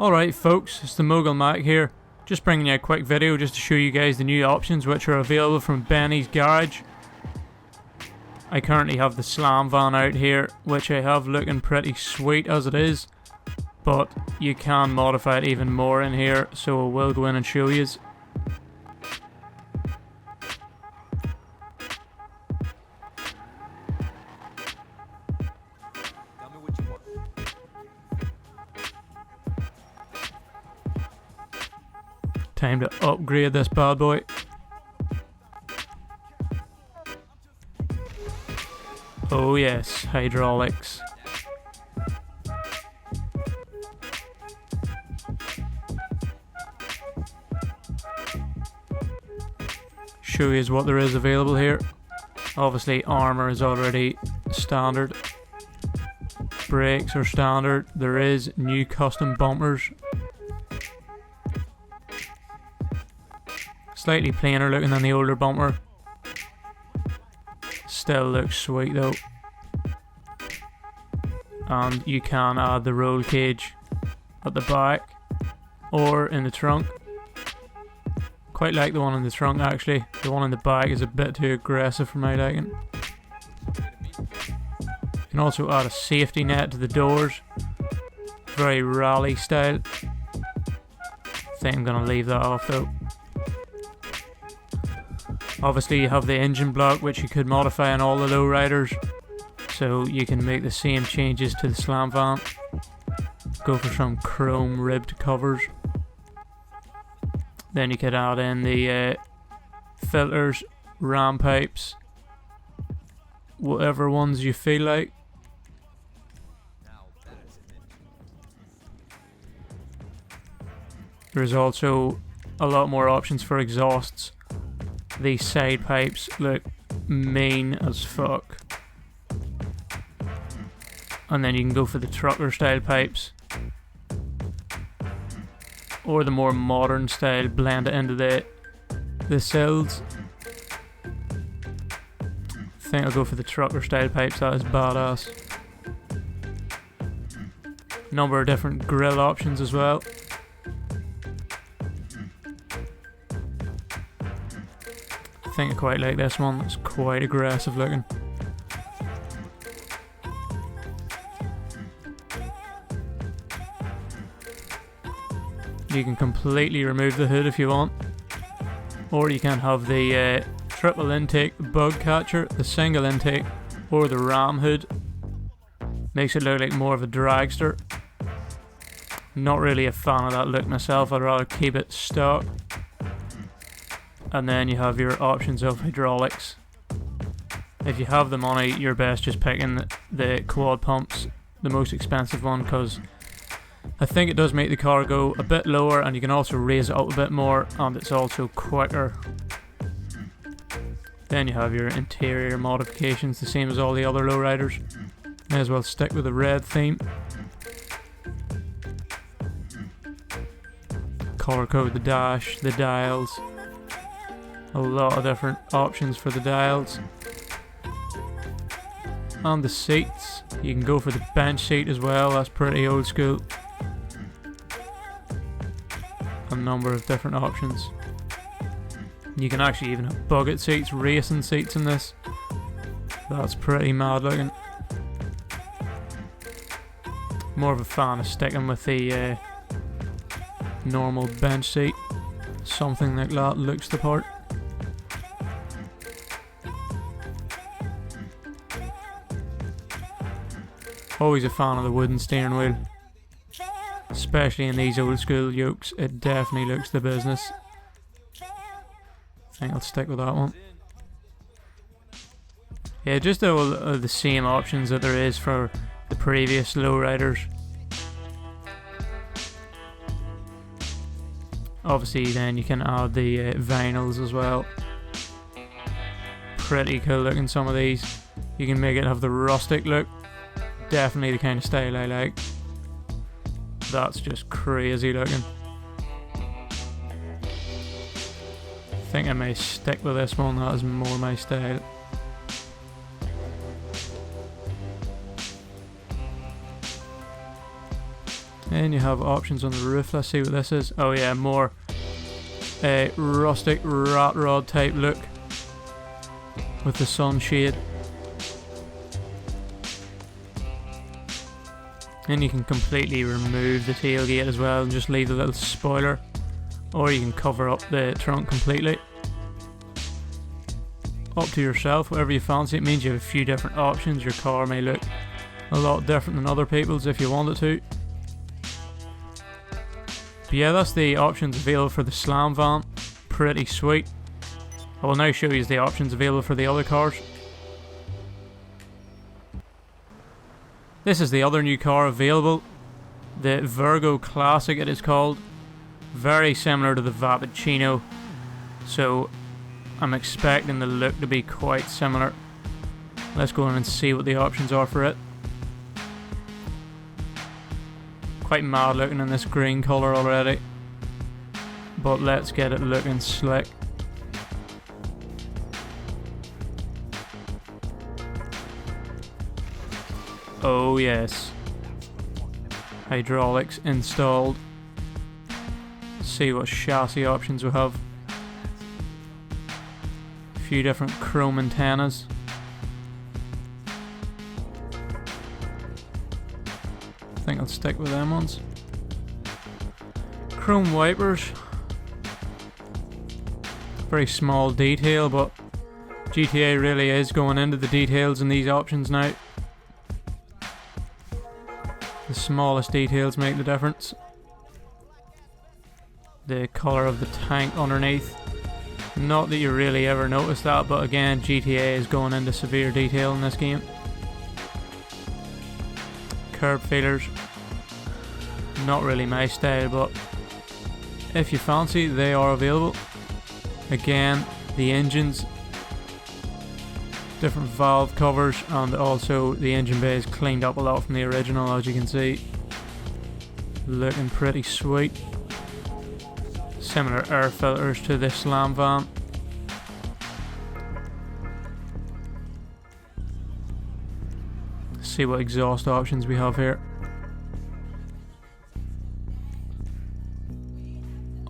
Alright folks, it's ThemogulMac here, just bringing you a quick video just to show you guys the new options which are available from Benny's Garage. I currently have the slam van out here, which I have looking pretty sweet as it is, but you can modify it even more in here, so we'll go in and show you. Time to upgrade this bad boy. Oh yes, hydraulics. Show you what there is available here. Obviously armor is already standard. Brakes are standard. There is new custom bumpers. Slightly plainer looking than the older bumper. Still looks sweet though. And you can add the roll cage at the back or in the trunk. Quite like the one in the trunk actually. The one in the back is a bit too aggressive for my liking. You can also add a safety net to the doors. Very rally style. I think I'm gonna leave that off though. Obviously you have the engine block which you could modify on all the Lowriders, so you can make the same changes to the slam van. Go for some chrome ribbed covers. Then you could add in the filters, ram pipes, whatever ones you feel like. There's also a lot more options for exhausts. These side pipes look mean as fuck. And then you can go for the trucker style pipes, or the more modern style, blend it into the sills. I think I'll go for the trucker style pipes, that is badass. Number of different grill options as well. I think I quite like this one, it's quite aggressive looking. You can completely remove the hood if you want, or you can have the triple intake bug catcher, the single intake, or the ram hood. Makes it look like more of a dragster. Not really a fan of that look myself, I'd rather keep it stock. And then you have your options of hydraulics. If you have the money, you're best just picking the quad pumps, the most expensive one, because I think it does make the car go a bit lower, and you can also raise it up a bit more, and it's also quicker. Then you have your interior modifications, the same as all the other Lowriders. May as well stick with the red theme. Color code the dash, the dials. A lot of different options for the dials. And the seats. You can go for the bench seat as well, that's pretty old school. A number of different options. You can actually even have bucket seats, racing seats in this. That's pretty mad looking. More of a fan of sticking with the normal bench seat. Something like that looks the part. Always a fan of the wooden steering wheel. Especially in these old school yokes, it definitely looks the business. I think I'll stick with that one. Yeah, just all the same options that there is for the previous Lowriders. Obviously then you can add the vinyls as well. Pretty cool looking some of these. You can make it have the rustic look. Definitely the kind of style I like. That's just crazy looking. I think I may stick with this one, that is more my style. And you have options on the roof. Let's see what this is. Oh yeah, more a rustic rat rod type look with the sunshade. And you can completely remove the tailgate as well and just leave the little spoiler, or you can cover up the trunk completely. Up to yourself, whatever you fancy. It means you have a few different options. Your car may look a lot different than other people's if you want it to. But yeah, that's the options available for the Slam van. Pretty sweet. I will now show you the options available for the other cars. This is the other new car available. The Virgo Classic it is called. Very similar to the Vappuccino. So I'm expecting the look to be quite similar. Let's go in and see what the options are for it. Quite mad looking in this green colour already, but let's get it looking slick. Oh yes, hydraulics installed. See what chassis options we have. A few different chrome antennas. I think I'll stick with them ones. Chrome wipers. Very small detail, but GTA really is going into the details in these options now. The smallest details make the difference. The colour of the tank underneath. Not that you really ever notice that, but again, GTA is going into severe detail in this game. Curb feelers, not really my style, but if you fancy, they are available. Again, the engines, different valve covers, and also the engine bay is cleaned up a lot from the original, as you can see. Looking pretty sweet. Similar air filters to the Slam van. See what exhaust options we have here.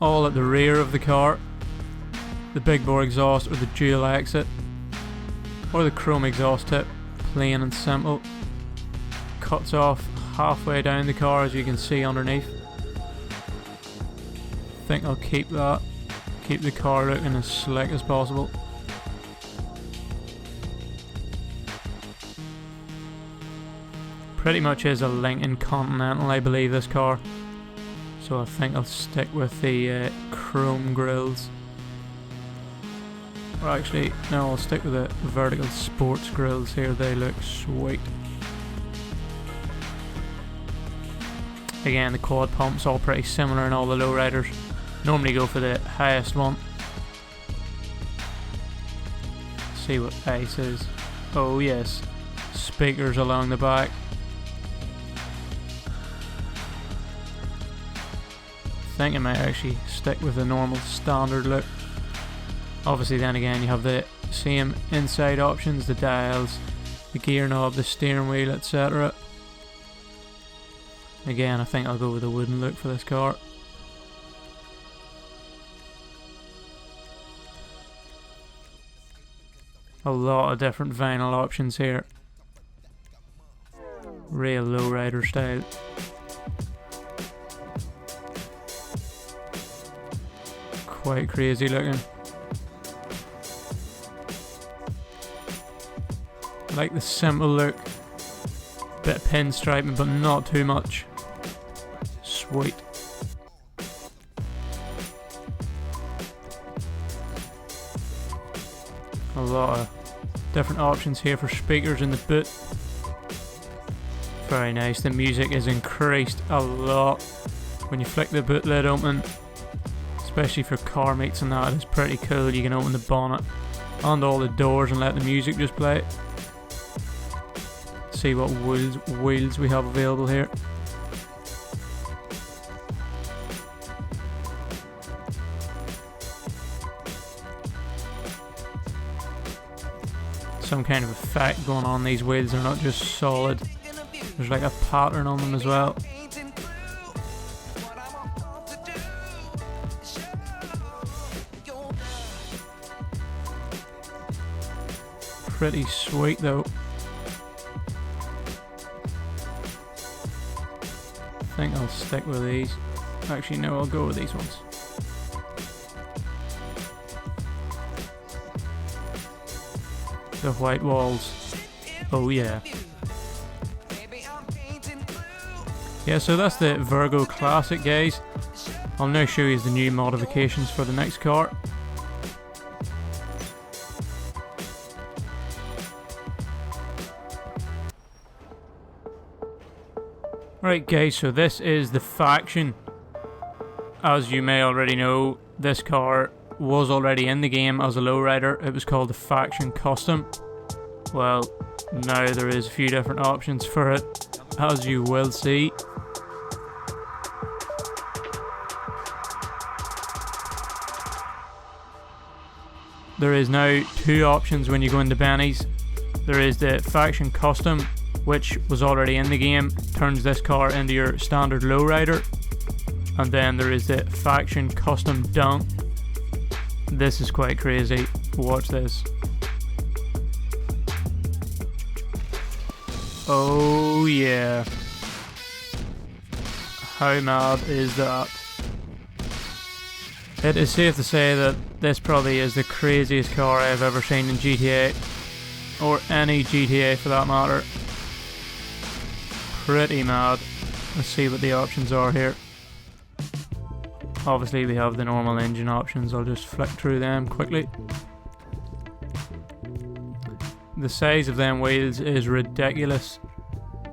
All at the rear of the car. The big bore exhaust or the dual exit, or the chrome exhaust tip, plain and simple. Cuts off halfway down the car, as you can see underneath. I think I'll keep that. Keep the car looking as slick as possible. Pretty much is a Lincoln Continental, I believe, this car. So I think I'll stick with the chrome grills. Or actually, no, I'll stick with the vertical sports grills here. They look sweet. Again, the quad pumps all pretty similar in all the lowriders. Normally go for the highest one. See what ice is. Oh yes, speakers along the back. I think I might actually stick with the normal standard look. Obviously then again you have the same inside options, the dials, the gear knob, the steering wheel, etc. Again, I think I'll go with the wooden look for this car. A lot of different vinyl options here. Real lowrider style. Quite crazy looking. Like the simple look. Bit of pinstriping, but not too much. Sweet. A lot of different options here for speakers in the boot. Very nice. The music is increased a lot when you flick the boot lid open. Especially for car meets and that, it's pretty cool. You can open the bonnet and all the doors and let the music just play. See what wheels we have available here. Some kind of effect going on these wheels, they're not just solid. There's like a pattern on them as well. pretty sweet though. I think I'll stick with these. Actually no, I'll go with these ones. The white walls. Oh yeah. Yeah, so that's the Virgo Classic, guys. I'll now show you the new modifications for the next car. Right guys, so this is the Faction. As you may already know, this car was already in the game as a lowrider. It was called the Faction Custom. Well, now there is a few different options for it, as you will see. There is now two options when you go into Benny's. There is the Faction Custom, which was already in the game, turns this car into your standard lowrider. And then there is the Faction Custom Dunk. This is quite crazy. Watch this. Oh yeah. How mad is that? It is safe to say that this probably is the craziest car I have ever seen in GTA. Or any GTA for that matter. Pretty mad. Let's see what the options are here. Obviously we have the normal engine options. I'll just flick through them quickly. The size of them wheels is ridiculous.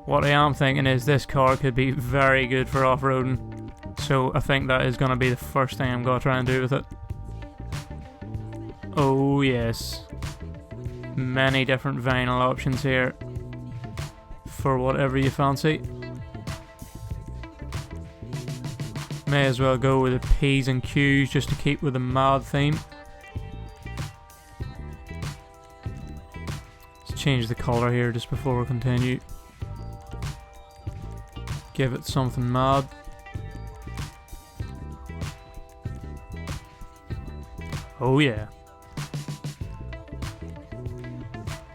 What I am thinking is this car could be very good for off-roading. So I think that is going to be the first thing I'm going to try and do with it. Oh yes. Many different vinyl options here. For whatever you fancy. May as well go with the P's and Q's just to keep with the mad theme. Let's change the colour here just before we continue. Give it something mad. Oh yeah.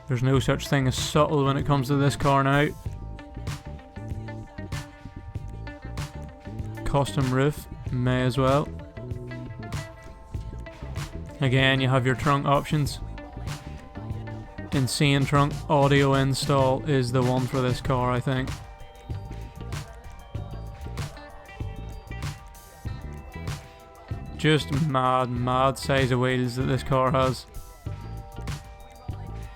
There's no such thing as subtle when it comes to this car now. Custom roof, may as well. Again, you have your trunk options. Insane trunk audio install is the one for this car, I think. Just mad size of wheels that this car has.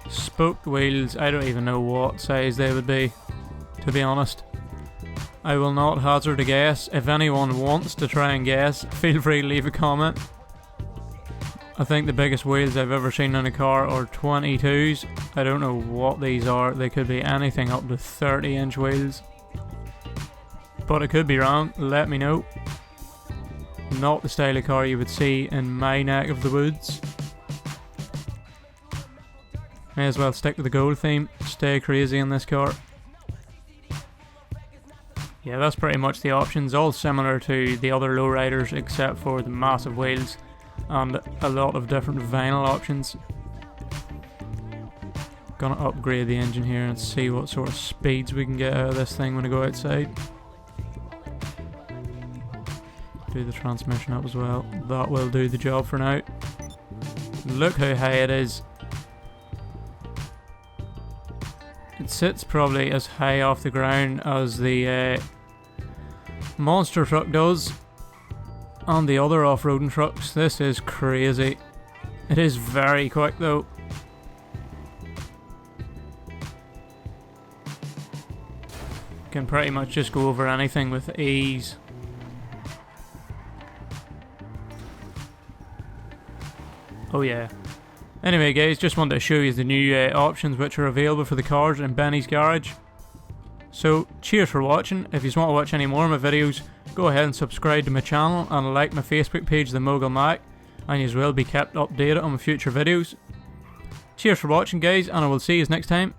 Spoked wheels, I don't even know what size they would be, to be honest. I will not hazard a guess. If anyone wants to try and guess, feel free to leave a comment. I think the biggest wheels I've ever seen in a car are 22s. I don't know what these are. They could be anything up to 30-inch wheels. But I could be wrong. Let me know. Not the style of car you would see in my neck of the woods. May as well stick to the gold theme. Stay crazy in this car. Yeah, that's pretty much the options. All similar to the other lowriders except for the massive wheels and a lot of different vinyl options. Gonna upgrade the engine here and see what sort of speeds we can get out of this thing when I go outside. Do the transmission up as well. That will do the job for now. Look how high it is. It sits probably as high off the ground as the monster truck does and the other off-roading trucks. This is crazy. It is very quick though. Can pretty much just go over anything with ease. Oh yeah. Anyway guys, just wanted to show you the new options which are available for the cars in Benny's garage. So cheers for watching. If you want to watch any more of my videos, go ahead and subscribe to my channel and like my Facebook page ThemogulMac, and you will be kept updated on my future videos. Cheers for watching guys, and I will see you next time.